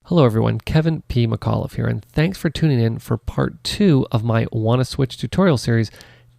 Hello everyone, Kevin P. McAuliffe here, and thanks for tuning in for part 2 of my Wanna Switch tutorial series,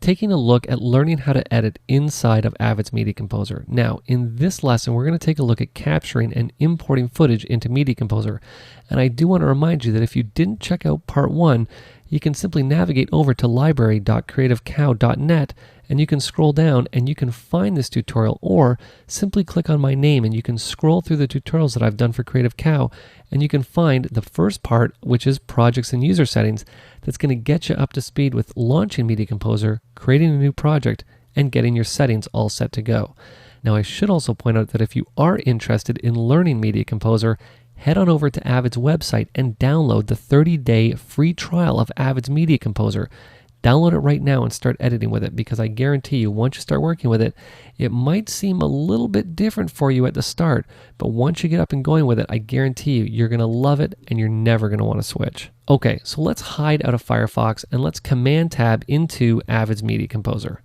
taking a look at learning how to edit inside of Avid's Media Composer. Now, in this lesson, we're going to take a look at capturing and importing footage into Media Composer, and I do want to remind you that if you didn't check out part 1, you can simply navigate over to library.creativecow.net and you can scroll down and you can find this tutorial, or simply click on my name and you can scroll through the tutorials that I've done for Creative Cow and you can find the first part, which is projects and user settings, that's going to get you up to speed with launching Media Composer, creating a new project, and getting your settings all set to go. Now, I should also point out that if you are interested in learning Media Composer, head on over to Avid's website and download the 30-day free trial of Avid's Media Composer. Download it right now and start editing with it, because I guarantee you, once you start working with it, it might seem a little bit different for you at the start, but once you get up and going with it, I guarantee you, you're going to love it and you're never going to want to switch. Okay, so let's hide out of Firefox and let's Command Tab into Avid's Media Composer.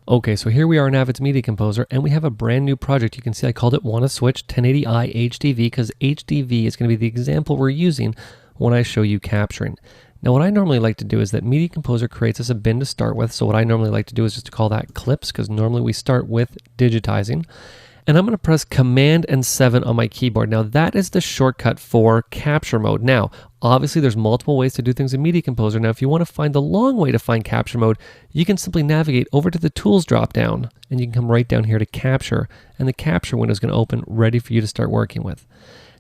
Okay, so here we are in Avid's Media Composer, and we have a brand new project. You can see I called it Wanna Switch 1080i HDV because HDV is going to be the example we're using when I show you capturing. Now, what I normally like to do is that Media Composer creates us a bin to start with. So what I normally like to do is just to call that clips, because normally we start with digitizing. And I'm going to press Command and 7 on my keyboard. Now, that is the shortcut for capture mode. Now, obviously, there's multiple ways to do things in Media Composer. Now, if you want to find the long way to find capture mode, you can simply navigate over to the Tools drop-down, and you can come right down here to Capture, and the Capture window is going to open, ready for you to start working with.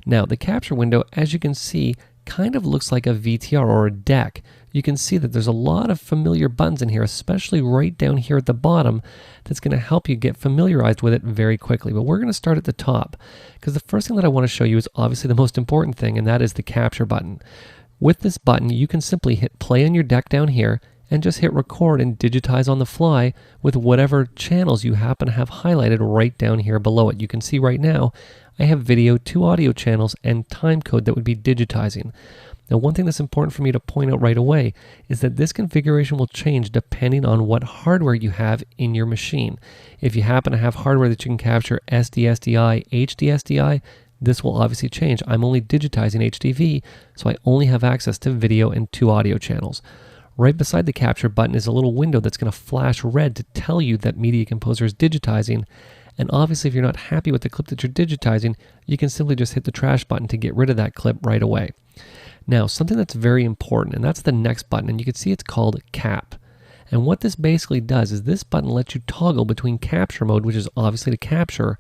Now, the Capture window, as you can see, kind of looks like a VTR or a deck. You can see that there's a lot of familiar buttons in here, especially right down here at the bottom, that's going to help you get familiarized with it very quickly. But we're going to start at the top, because the first thing that I want to show you is obviously the most important thing, and that is the capture button. With this button, you can simply hit play on your deck down here and just hit record and digitize on the fly with whatever channels you happen to have highlighted right down here below it. You can see right now I have video, 2 audio channels, and timecode that would be digitizing. Now, one thing that's important for me to point out right away is that this configuration will change depending on what hardware you have in your machine. If you happen to have hardware that you can capture SD-SDI, HD-SDI, this will obviously change. I'm only digitizing HDV, so I only have access to video and 2 audio channels. Right beside the capture button is a little window that's going to flash red to tell you that Media Composer is digitizing. And obviously, if you're not happy with the clip that you're digitizing, you can simply just hit the trash button to get rid of that clip right away. Now, something that's very important, and that's the next button, and you can see it's called Cap. And what this basically does is this button lets you toggle between capture mode, which is obviously to capture,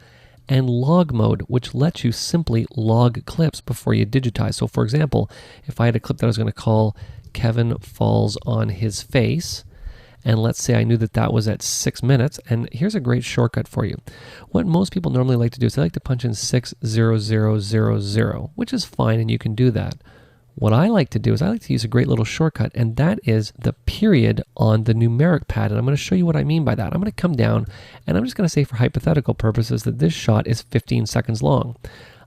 and log mode, which lets you simply log clips before you digitize. So for example, if I had a clip that I was going to call Kevin Falls on His Face, and let's say I knew that that was at 6 minutes, and here's a great shortcut for you. What most people normally like to do is they like to punch in 60000, which is fine, and you can do that. What I like to do is I like to use a great little shortcut, and that is the period on the numeric pad, and I'm going to show you what I mean by that. I'm going to come down, and I'm just going to say for hypothetical purposes that this shot is 15 seconds long.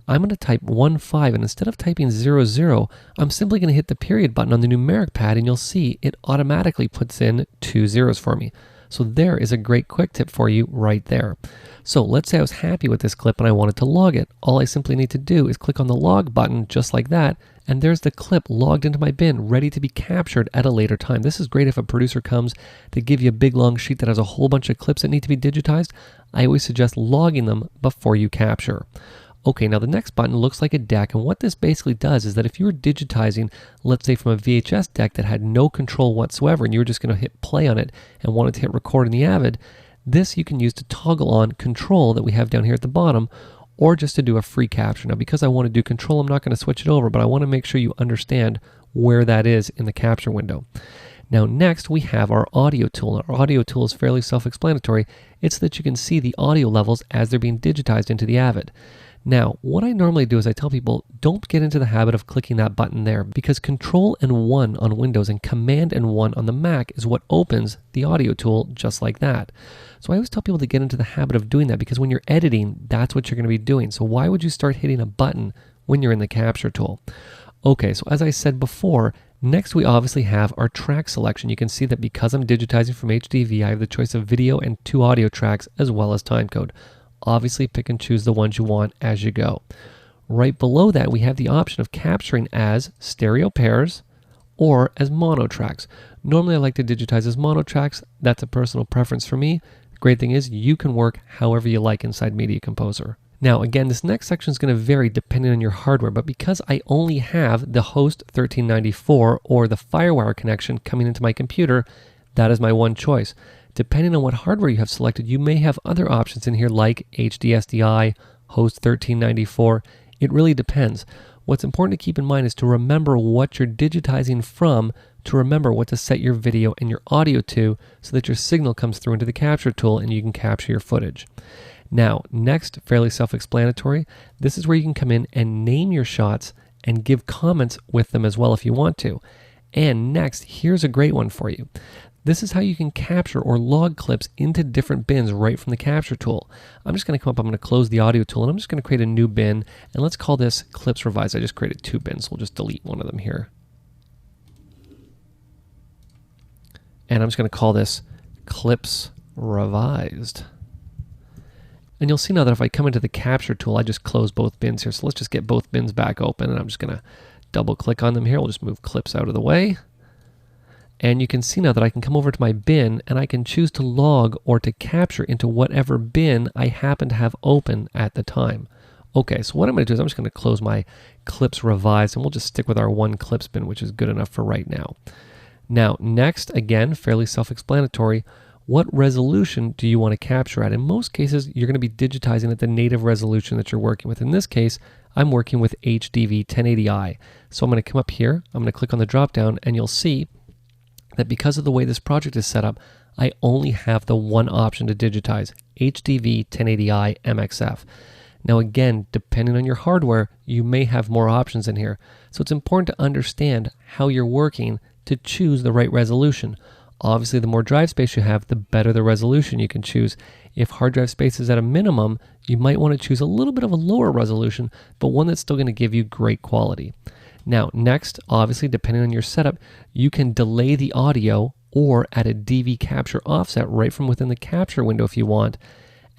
I'm going to type 15, and instead of typing 00, I'm simply going to hit the period button on the numeric pad, and you'll see it automatically puts in 2 zeros for me. So there is a great quick tip for you right there. So let's say I was happy with this clip and I wanted to log it. All I simply need to do is click on the log button just like that, and there's the clip logged into my bin, ready to be captured at a later time. This is great if a producer comes to give you a big long sheet that has a whole bunch of clips that need to be digitized. I always suggest logging them before you capture. Okay, now the next button looks like a deck, and what this basically does is that if you were digitizing, let's say from a VHS deck that had no control whatsoever, and you were just going to hit play on it and wanted to hit record in the Avid, this you can use to toggle on control that we have down here at the bottom, or just to do a free capture. Now, because I want to do control, I'm not going to switch it over, but I want to make sure you understand where that is in the capture window. Now next we have our audio tool. Our audio tool is fairly self-explanatory. It's that you can see the audio levels as they're being digitized into the Avid. Now, what I normally do is I tell people, don't get into the habit of clicking that button there, because Control and 1 on Windows and Command and 1 on the Mac is what opens the audio tool just like that. So I always tell people to get into the habit of doing that, because when you're editing, that's what you're going to be doing. So why would you start hitting a button when you're in the capture tool? Okay, so as I said before, next we obviously have our track selection. You can see that because I'm digitizing from HDV, I have the choice of video and 2 audio tracks as well as timecode. Obviously, pick and choose the ones you want as you go. right below that, we have the option of capturing as stereo pairs or as mono tracks. Normally I like to digitize as mono tracks. That's a personal preference for me. The great thing is you can work however you like inside Media Composer. Now again, this next section is going to vary depending on your hardware, but because I only have the host 1394 or the FireWire connection coming into my computer, that is my one choice. Depending on what hardware you have selected, you may have other options in here like HDSDI, host 1394. It really depends. What's important to keep in mind is to remember what you're digitizing from, to remember what to set your video and your audio to so that your signal comes through into the capture tool and you can capture your footage. Now, next, fairly self-explanatory, this is where you can come in and name your shots and give comments with them as well if you want to. And next, here's a great one for you. This is how you can capture or log clips into different bins right from the capture tool. I'm just going to come up, I'm going to close the audio tool, and I'm just going to create a new bin, and let's call this Clips Revised. I just created 2 bins, so we'll just delete one of them here. And I'm just going to call this Clips Revised. And you'll see now that if I come into the capture tool, I just close both bins here. So let's just get both bins back open, and I'm just going to double click on them here. We'll just move clips out of the way. And you can see now that I can come over to my bin and I can choose to log or to capture into whatever bin I happen to have open at the time. Okay, so what I'm going to do is I'm just going to close my Clips Revised, and we'll just stick with our 1 clips bin, which is good enough for right now. Now, next, again, fairly self-explanatory, what resolution do you want to capture at? In most cases, you're going to be digitizing at the native resolution that you're working with. In this case, I'm working with HDV 1080i. So I'm going to come up here, I'm going to click on the drop down, and you'll see that because of the way this project is set up, I only have the one option to digitize, HDV 1080i MXF. Now again, depending on your hardware, you may have more options in here. So it's important to understand how you're working to choose the right resolution. Obviously, the more drive space you have, the better the resolution you can choose. If hard drive space is at a minimum, you might want to choose a little bit of a lower resolution, but one that's still going to give you great quality. Now, next, obviously, depending on your setup, you can delay the audio or add a DV capture offset right from within the capture window if you want.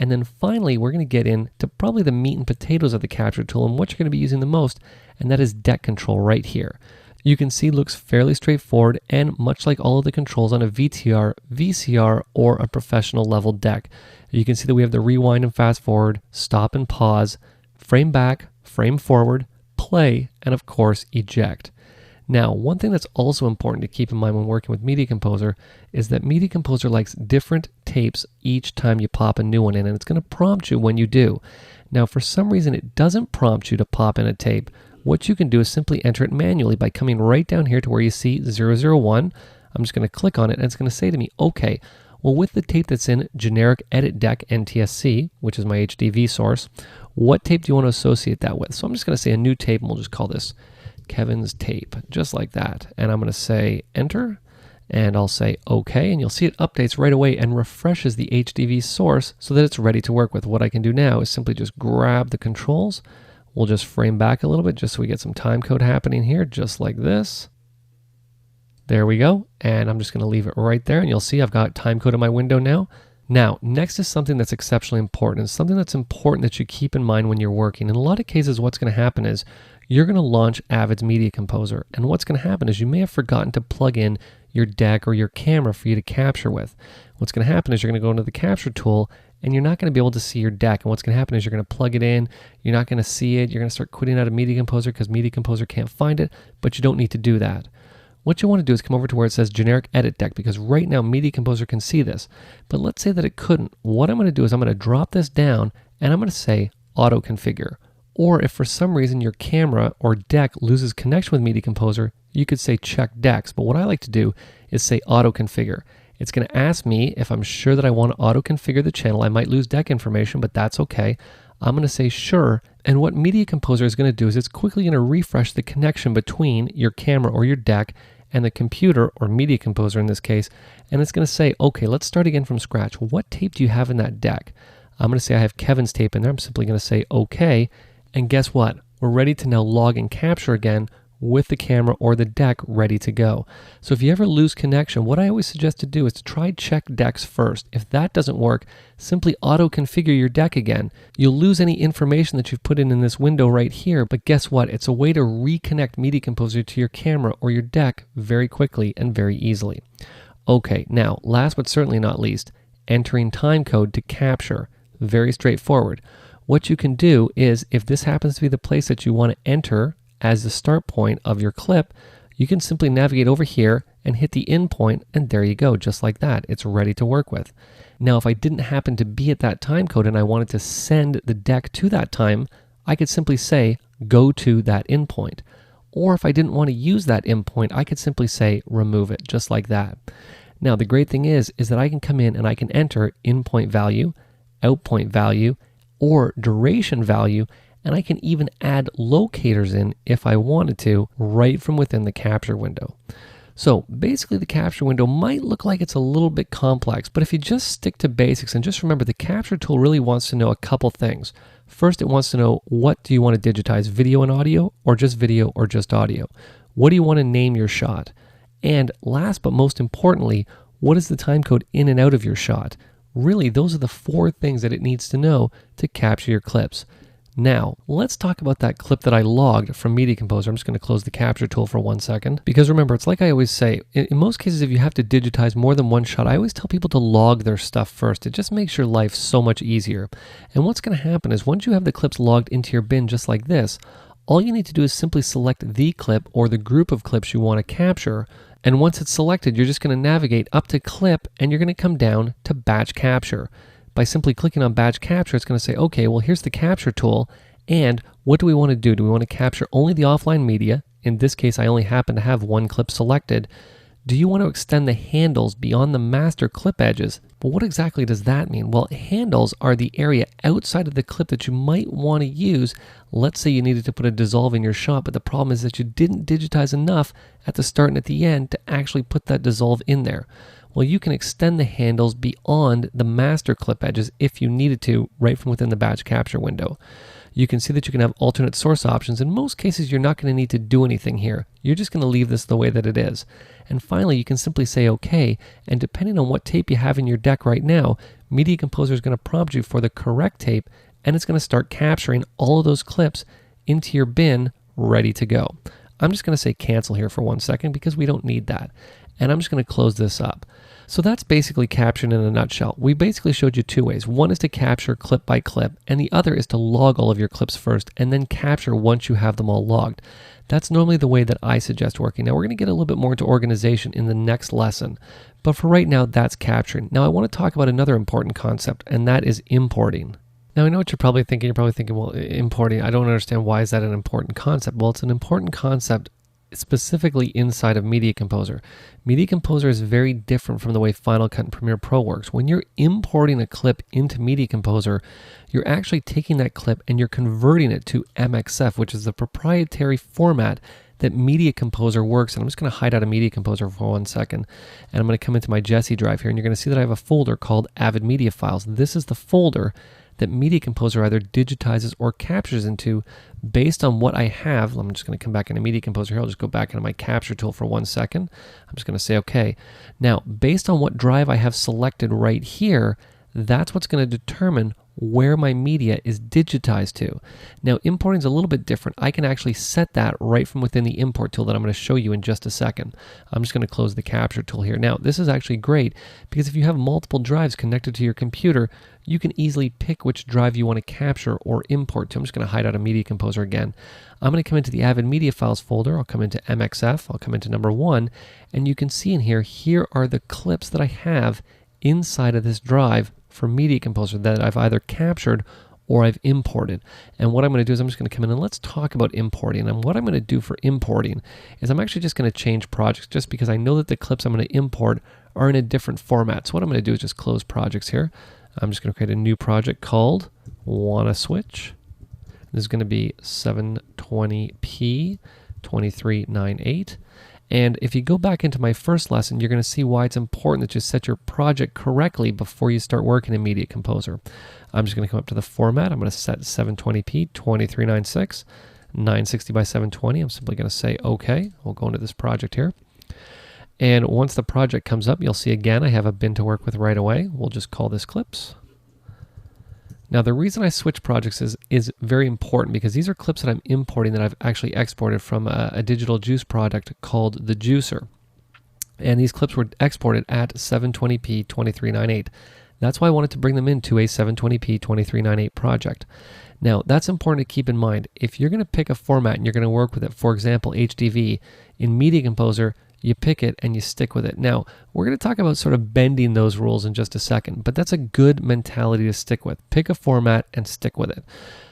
And then finally, we're going to get into probably the meat and potatoes of the capture tool and what you're going to be using the most, and that is deck control right here. You can see looks fairly straightforward, and much like all of the controls on a VTR, VCR, or a professional level deck. You can see that we have the rewind and fast forward, stop and pause, frame back, frame forward, play, and of course, eject. Now, one thing that's also important to keep in mind when working with Media Composer is that Media Composer likes different tapes each time you pop a new one in, and it's going to prompt you when you do. Now, for some reason, it doesn't prompt you to pop in a tape. What you can do is simply enter it manually by coming right down here to where you see 001. I'm just going to click on it, and it's going to say to me, okay, well, with the tape that's in generic edit deck NTSC, which is my HDV source, what tape do you want to associate that with? So I'm just going to say a new tape, and we'll just call this Kevin's tape, just like that. And I'm going to say enter, and I'll say okay, and you'll see it updates right away and refreshes the HDV source so that it's ready to work with. What I can do now is simply just grab the controls. We'll just frame back a little bit just so we get some time code happening here, just like this. There we go, and I'm just going to leave it right there, and you'll see I've got time code in my window now. Now, next is something that's exceptionally important. It's something that's important that you keep in mind when you're working. In a lot of cases, what's going to happen is you're going to launch Avid's Media Composer, and what's going to happen is you may have forgotten to plug in your deck or your camera for you to capture with. What's going to happen is you're going to go into the capture tool, and you're not going to be able to see your deck. And what's going to happen is you're going to plug it in, you're not going to see it, you're going to start quitting out of Media Composer because Media Composer can't find it, but you don't need to do that. What you want to do is come over to where it says generic edit deck, because right now Media Composer can see this. But let's say that it couldn't. What I'm going to do is I'm going to drop this down and I'm going to say auto configure. Or if for some reason your camera or deck loses connection with Media Composer, you could say check decks. But what I like to do is say auto configure. It's going to ask me if I'm sure that I want to auto configure the channel. I might lose deck information, but that's okay. I'm going to say sure. And what Media Composer is going to do is it's quickly going to refresh the connection between your camera or your deck and the computer, or Media Composer in this case, and it's going to say, okay, let's start again from scratch. What tape do you have in that deck? I'm going to say I have Kevin's tape in there. I'm simply going to say okay, and guess what? We're ready to now log and capture again with the camera or the deck ready to go. So if you ever lose connection, what I always suggest to do is to try check decks first. If that doesn't work, simply auto-configure your deck again. You'll lose any information that you've put in this window right here, but guess what? It's a way to reconnect Media Composer to your camera or your deck very quickly and very easily. Okay, now last but certainly not least, entering timecode to capture. Very straightforward. What you can do is, if this happens to be the place that you want to enter as the start point of your clip, you can simply navigate over here and hit the end point, and there you go, just like that. It's ready to work with. Now, if I didn't happen to be at that time code and I wanted to send the deck to that time, I could simply say, go to that endpoint. Or if I didn't want to use that endpoint, I could simply say, remove it, just like that. Now, the great thing is that I can come in and I can enter endpoint value, outpoint value, or duration value, and I can even add locators in if I wanted to, right from within the capture window. So basically the capture window might look like it's a little bit complex, but if you just stick to basics and just remember the capture tool really wants to know a couple things. First, it wants to know, what do you want to digitize, video and audio, or just video or just audio? What do you want to name your shot? And last but most importantly, what is the timecode in and out of your shot? Really, those are the 4 things that it needs to know to capture your clips. Now, let's talk about that clip that I logged from Media Composer. I'm just going to close the capture tool for 1 second. Because remember, it's like I always say, in most cases, if you have to digitize more than one shot, I always tell people to log their stuff first. It just makes your life so much easier. And what's going to happen is once you have the clips logged into your bin just like this, all you need to do is simply select the clip or the group of clips you want to capture. And once it's selected, you're just going to navigate up to clip and you're going to come down to batch capture. By simply clicking on batch capture, it's going to say, okay, well, here's the capture tool. And what do we want to do? Do we want to capture only the offline media? In this case, I only happen to have one clip selected. Do you want to extend the handles beyond the master clip edges? But what exactly does that mean? Well, handles are the area outside of the clip that you might want to use. Let's say you needed to put a dissolve in your shot, but the problem is that you didn't digitize enough at the start and at the end to actually put that dissolve in there. Well, you can extend the handles beyond the master clip edges if you needed to, right from within the batch capture window. You can see that you can have alternate source options. In most cases, you're not going to need to do anything here. You're just going to leave this the way that it is. And finally, you can simply say OK, and depending on what tape you have in your deck right now, Media Composer is going to prompt you for the correct tape, and it's going to start capturing all of those clips into your bin ready to go. I'm just going to say cancel here for 1 second because we don't need that. And I'm just going to close this up. So that's basically captured in a nutshell. We basically showed you 2 ways. One is to capture clip by clip, and the other is to log all of your clips first and then capture once you have them all logged. That's normally the way that I suggest working. Now we're going to get a little bit more into organization in the next lesson, but for right now, that's capturing. Now I want to talk about another important concept, and that is importing. Now I know what you're probably thinking. You're probably thinking, well, importing, I don't understand, why is that an important concept? Well, it's an important concept specifically inside of Media Composer. Media Composer is very different from the way Final Cut and Premiere Pro works. When you're importing a clip into Media Composer, you're actually taking that clip and you're converting it to MXF, which is the proprietary format that Media Composer works. And I'm just going to hide out of Media Composer for 1 second. And I'm going to come into my Jesse drive here, and you're going to see that I have a folder called Avid Media Files. This is the folder that Media Composer either digitizes or captures into based on what I have. I'm just going to come back into Media Composer here. I'll just go back into my capture tool for 1 second. I'm just going to say OK. Now, based on what drive I have selected right here, that's what's going to determine where my media is digitized to. Now, importing is a little bit different. I can actually set that right from within the import tool that I'm going to show you in just a second. I'm just going to close the capture tool here. Now, this is actually great because if you have multiple drives connected to your computer, you can easily pick which drive you want to capture or import to. I'm just going to hide out of Media Composer again. I'm going to come into the Avid Media Files folder. I'll come into MXF. I'll come into number 1, and you can see in here are the clips that I have inside of this drive for Media Composer that I've either captured or I've imported. And what I'm going to do is I'm just going to come in and let's talk about importing. And what I'm going to do for importing is I'm actually just going to change projects just because I know that the clips I'm going to import are in a different format. So what I'm going to do is just close projects here. I'm just going to create a new project called Wanna Switch. This is going to be 720p 2398. And if you go back into my first lesson, you're going to see why it's important that you set your project correctly before you start working in Media Composer. I'm just going to come up to the format. I'm going to set 720p 2396. 960 by 720. I'm simply going to say OK. We'll go into this project here. And once the project comes up, you'll see again I have a bin to work with right away. We'll just call this clips. Now the reason I switch projects is very important because these are clips that I'm importing that I've actually exported from a digital juice product called the Juicer. And these clips were exported at 720p 2398. That's why I wanted to bring them into a 720p 2398 project. Now, that's important to keep in mind. If you're going to pick a format and you're going to work with it, for example, HDV, in Media Composer, you pick it and you stick with it. Now, we're going to talk about sort of bending those rules in just a second, but that's a good mentality to stick with. Pick a format and stick with it.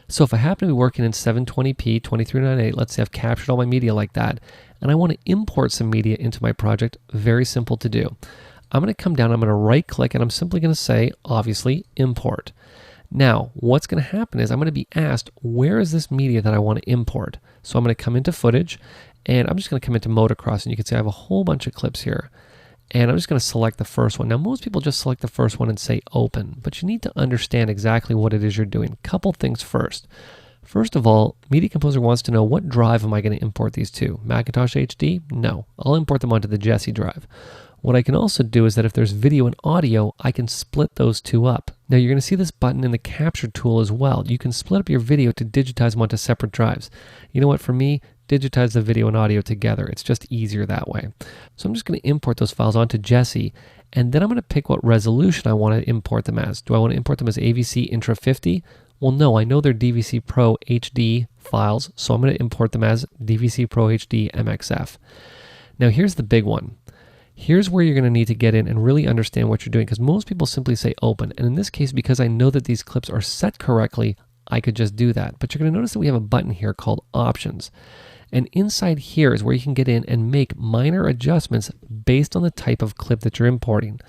So if I happen to be working in 720p 2398, let's say I've captured all my media like that, and I want to import some media into my project, very simple to do. I'm going to come down, I'm going to right click, and I'm simply going to say, obviously, import. Now, what's going to happen is I'm going to be asked, where is this media that I want to import? So I'm going to come into footage, and I'm just going to come into motocross, and you can see I have a whole bunch of clips here. And I'm just going to select the first one. Now, most people just select the first one and say open, but you need to understand exactly what it is you're doing. Couple things first. First of all, Media Composer wants to know what drive am I going to import these to? Macintosh HD? No. I'll import them onto the Jesse drive. What I can also do is that if there's video and audio, I can split those two up. Now you're going to see this button in the capture tool as well. You can split up your video to digitize them onto separate drives. You know what, for me, digitize the video and audio together. It's just easier that way. So I'm just going to import those files onto Jesse, and then I'm going to pick what resolution I want to import them as. Do I want to import them as AVC Intra 50? Well, no, I know they're DVC Pro HD files, so I'm going to import them as DVC Pro HD MXF. Now here's the big one. Here's where you're going to need to get in and really understand what you're doing, because most people simply say open. And in this case, because I know that these clips are set correctly, I could just do that. But you're going to notice that we have a button here called Options. And inside here is where you can get in and make minor adjustments based on the type of clip that you're importing.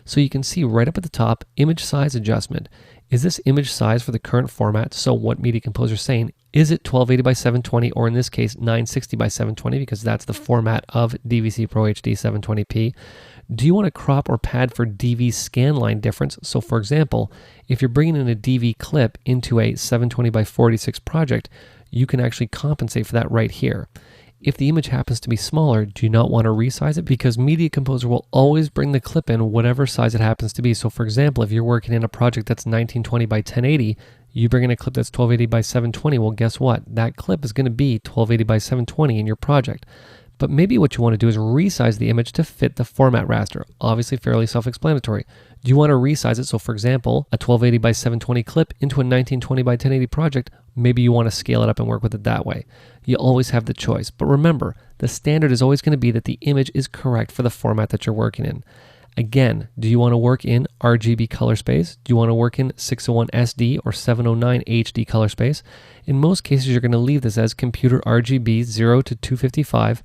So you can see right up at the top, image size adjustment. Is this image size for the current format? So what Media Composer is saying, is it 1280 by 720, or in this case 960 by 720, because that's the format of DVC Pro HD 720p? Do you want to crop or pad for DV scanline difference? So for example, if you're bringing in a DV clip into a 720 by 46 project, you can actually compensate for that right here. If the image happens to be smaller, do you not want to resize it? Because Media Composer will always bring the clip in whatever size it happens to be. So for example, if you're working in a project that's 1920 by 1080, you bring in a clip that's 1280 by 720, well, guess what? That clip is going to be 1280 by 720 in your project. But maybe what you want to do is resize the image to fit the format raster. Obviously fairly self-explanatory. Do you want to resize it? So for example, a 1280 by 720 clip into a 1920 by 1080 project, maybe you want to scale it up and work with it that way. You always have the choice. But remember, the standard is always going to be that the image is correct for the format that you're working in. Again, do you want to work in RGB color space? Do you want to work in 601 SD or 709 HD color space? In most cases, you're going to leave this as computer RGB 0 to 255.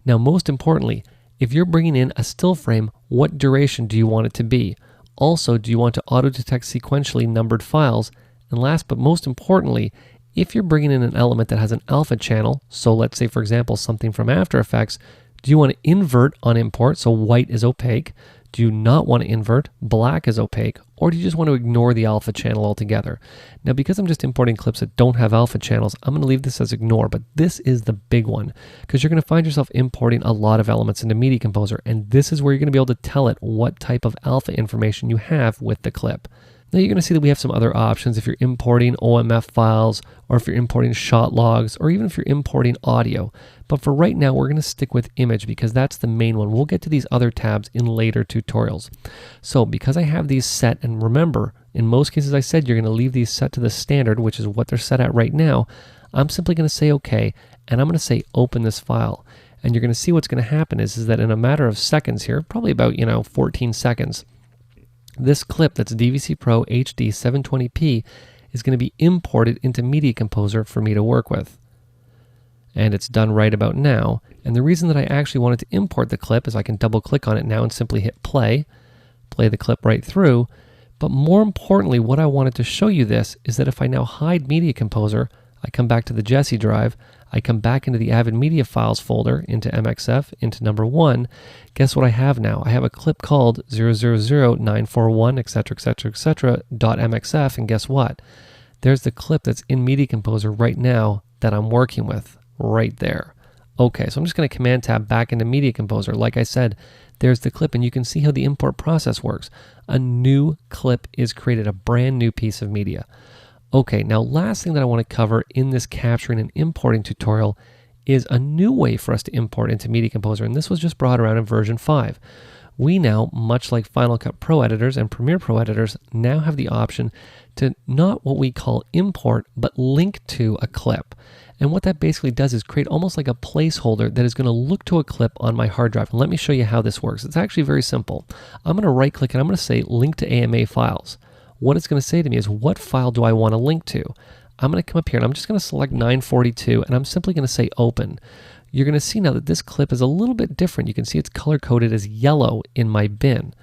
Now, most importantly, if you're bringing in a still frame, what duration do you want it to be? Also, do you want to auto-detect sequentially numbered files? And last but most importantly, if you're bringing in an element that has an alpha channel, so let's say, for example, something from After Effects, do you want to invert on import, so white is opaque? Do you not want to invert, black is opaque? Or do you just want to ignore the alpha channel altogether? Now, because I'm just importing clips that don't have alpha channels, I'm going to leave this as ignore, but this is the big one, because you're going to find yourself importing a lot of elements into Media Composer, and this is where you're going to be able to tell it what type of alpha information you have with the clip. Now you're going to see that we have some other options if you're importing OMF files, or if you're importing shot logs, or even if you're importing audio. But for right now, we're going to stick with image because that's the main one. We'll get to these other tabs in later tutorials. So because I have these set, and remember, in most cases I said you're going to leave these set to the standard, which is what they're set at right now, I'm simply going to say OK, and I'm going to say open this file. And you're going to see what's going to happen is that in a matter of seconds here, probably about 14 seconds, this clip that's DVC Pro HD 720p is going to be imported into Media Composer for me to work with. And it's done right about now. And the reason that I actually wanted to import the clip is I can double click on it now and simply hit play the clip right through. But more importantly, what I wanted to show you this is that if I now hide Media Composer, I come back to the Jesse drive, I come back into the Avid Media Files folder, into MXF, into number 1. Guess what I have now? I have a clip called 000941, etc., etc., etc., .mxf, and guess what? There's the clip that's in Media Composer right now that I'm working with right there. Okay, so I'm just going to Command Tab back into Media Composer. Like I said, there's the clip, and you can see how the import process works. A new clip is created, a brand new piece of media. Okay, now last thing that I want to cover in this capturing and importing tutorial is a new way for us to import into Media Composer, and this was just brought around in version 5. We now, much like Final Cut Pro editors and Premiere Pro editors, now have the option to not what we call import, but link to a clip. And what that basically does is create almost like a placeholder that is going to look to a clip on my hard drive. And let me show you how this works. It's actually very simple. I'm going to right click and I'm going to say link to AMA files. What it's going to say to me is, what file do I want to link to? I'm going to come up here and I'm just going to select 942 and I'm simply going to say open. You're going to see now that this clip is a little bit different. You can see it's color coded as yellow in my bin.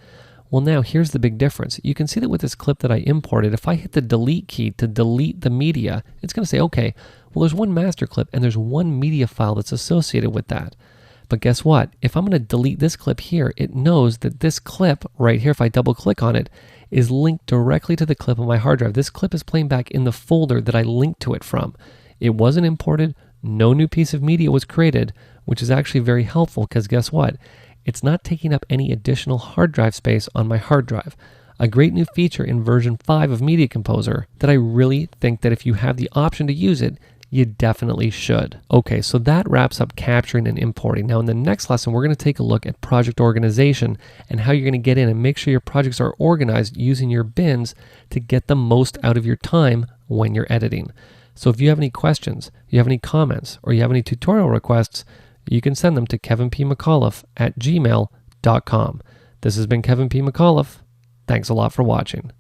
Well, now here's the big difference. You can see that with this clip that I imported, if I hit the delete key to delete the media, it's going to say, okay, well, there's one master clip and there's one media file that's associated with that. But guess what? If I'm going to delete this clip here, it knows that this clip right here, if I double click on it, is linked directly to the clip on my hard drive. This clip is playing back in the folder that I linked to it from. It wasn't imported. No new piece of media was created, which is actually very helpful because guess what? It's not taking up any additional hard drive space on my hard drive. A great new feature in version 5 of Media Composer that I really think that if you have the option to use it, you definitely should. Okay, so that wraps up capturing and importing. Now in the next lesson, we're going to take a look at project organization and how you're going to get in and make sure your projects are organized using your bins to get the most out of your time when you're editing. So if you have any questions, you have any comments, or you have any tutorial requests, you can send them to kevinpmcauliffe@gmail.com. This has been Kevin P. McAuliffe. Thanks a lot for watching.